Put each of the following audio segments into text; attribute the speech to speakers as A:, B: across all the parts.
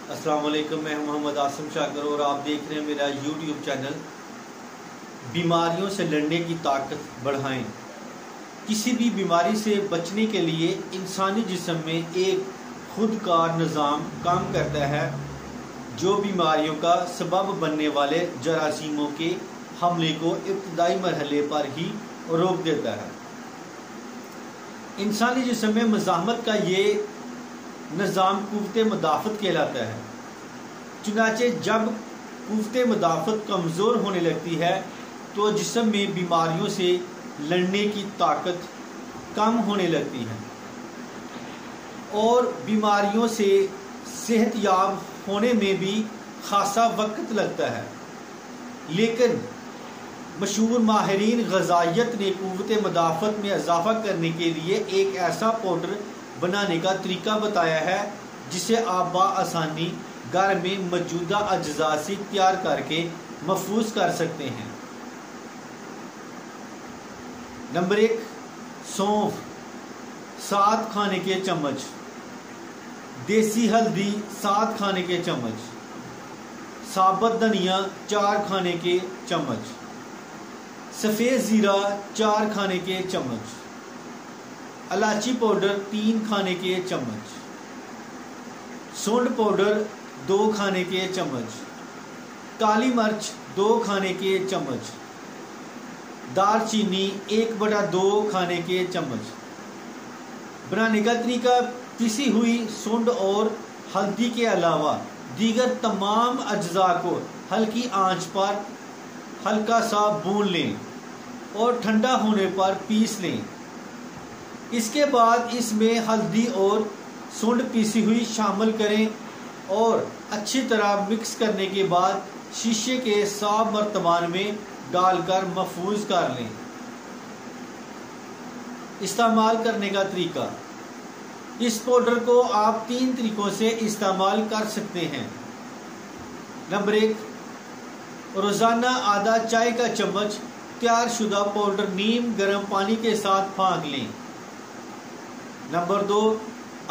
A: अस्सलाम वालेकुम, मैं मोहम्मद आसिम शाकर और आप देख रहे हैं मेरा यूट्यूब चैनल। बीमारियों से लड़ने की ताकत बढ़ाएं। किसी भी बीमारी से बचने के लिए इंसानी जिस्म में एक खुदकार निज़ाम काम करता है जो बीमारियों का सबब बनने वाले जरासीमों के हमले को इब्तदाई मरहले पर ही रोक देता है। इंसानी जिस्म में मज़ाहमत का ये निज़ाम कुव्वते मदाफ़त कहलाता है। चुनाचे जब कुव्वते मदाफ़त कमज़ोर होने लगती है तो जिस्म में बीमारियों से लड़ने की ताकत कम होने लगती है और बीमारियों से सेहतयाब होने में भी खासा वक्त लगता है। लेकिन मशहूर माहिरीन ग़ज़ाइयत ने कुव्वते मदाफ़त में इजाफ़ा करने के लिए एक ऐसा पाउडर बनाने का तरीका बताया है जिसे आप आसानी घर में मौजूदा अज्जा से तैयार करके महफूज कर सकते हैं। नंबर 1, सौंफ 7 खाने के चम्मच, देसी हल्दी 7 खाने के चम्मच, साबुत धनिया 4 खाने के चम्मच, सफ़ेद ज़ीरा 4 खाने के चम्मच, इलायची पाउडर 3 खाने के चम्मच, सौंठ पाउडर 2 खाने के चम्मच, काली मिर्च 2 खाने के चम्मच, दालचीनी 1/2 खाने के चम्मच। बनाने का तरीका पिसी हुई सौंठ और हल्दी के अलावा दीगर तमाम अज्जा को हल्की आंच पर हल्का सा भून लें और ठंडा होने पर पीस लें। इसके बाद इसमें हल्दी और सौंठ पीसी हुई शामिल करें और अच्छी तरह मिक्स करने के बाद शीशे के साफ बर्तमान में डालकर महफूज कर लें। इस्तेमाल करने का तरीका, इस पाउडर को आप 3 तरीकों से इस्तेमाल कर सकते हैं। नंबर 1, रोज़ाना आधा चाय का चम्मच तैयार शुदा पाउडर नीम गर्म पानी के साथ फाँक लें। नंबर 2,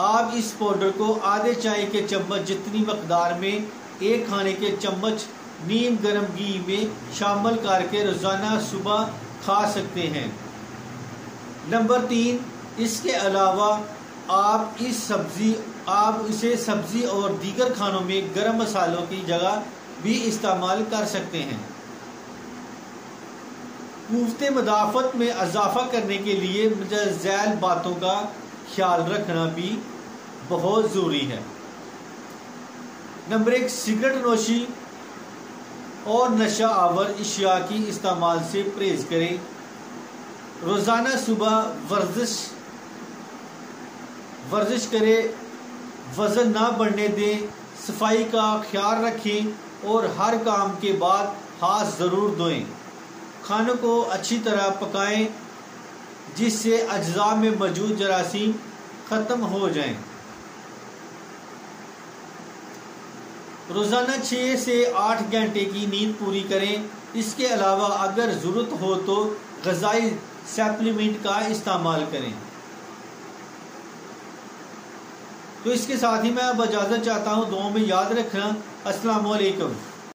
A: आप इस पाउडर को आधे चाय के चम्मच जितनी मकदार में 1 खाने के चम्मच नीम गर्म घी में शामिल करके रोज़ाना सुबह खा सकते हैं। नंबर 3, इसके अलावा आप इसे सब्जी और दीगर खानों में गर्म मसालों की जगह भी इस्तेमाल कर सकते हैं। कुव्वते मदाफ़त में इजाफ़ा करने के लिए मुतज़ैल बातों का ख्याल रखना भी बहुत ज़रूरी है। नंबर 1, सिगरेट नोशी और नशा आवर अशिया की इस्तेमाल से परहेज करें। रोज़ाना सुबह वर्जिश करें, वज़न ना बढ़ने दें, सफाई का ख्याल रखें और हर काम के बाद हाथ ज़रूर धोएं। खानों को अच्छी तरह पकाएं जिससे अज्जा में मौजूद जरासीम ख़त्म हो जाएं। रोज़ाना 6 से 8 घंटे की नींद पूरी करें। इसके अलावा अगर ज़रूरत हो तो ग़िज़ाई सप्लीमेंट का इस्तेमाल करें। तो इसके साथ ही मैं अब इजाज़त चाहता हूँ। दुआ में याद रखना। अस्सलाम वालेकुम।